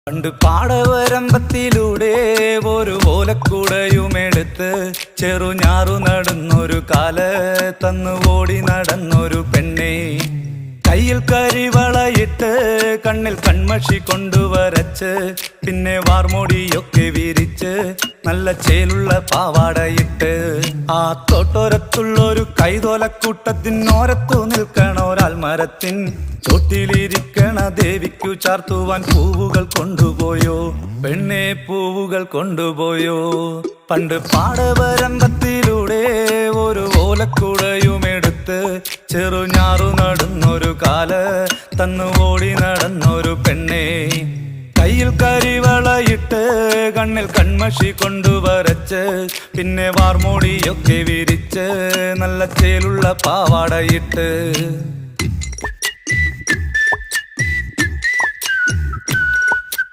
പണ്ട് പാടവരമ്പത്തിലൂടെ ഒരു ഓലക്കുടയുമെടുത്ത് ചെറുഞാറു നടന്നൊരു കാല തന്നു ഓടി നടന്നൊരു പെണ്ണെ. കയ്യിൽ കരിവളയിട്ട് കണ്ണിൽ കൺമഷി കൊണ്ടുവരച്ച് പിന്നെ വാർമോടിയൊക്കെ വിരിച്ച് നല്ല ചേലുള്ള പാവാടയിട്ട് ആ തോട്ടോരത്തുള്ളൊരു കൈതോലക്കൂട്ടത്തിനോരത്തു നിൽക്കണൊരാൽമരത്തിൻ ചോട്ടിലിരിക്കണ ദേവിക്കു ചാർത്തുവാൻ പൂവുകൾ കൊണ്ടുപോയോ പെണ്ണെ, പൂവുകൾ കൊണ്ടുപോയോ. പണ്ട് പാടവരമ്പത്തിലൂടെ ഒരു ഓലക്കുടയുമെടുത്ത് ചെറുഞാറു നടന്നൊരു കാല തന്നു ഓടി നടന്നൊരു പെണ്ണെ. കയ്യിൽ കരിവളയിട്ട് കണ്ണിൽ കൺമഷി കൊണ്ടുവരച്ച് പിന്നെ വാർമോടിയൊക്കെ വിരിച്ച് നല്ല ചേലുള്ള പാവാടയിട്ട്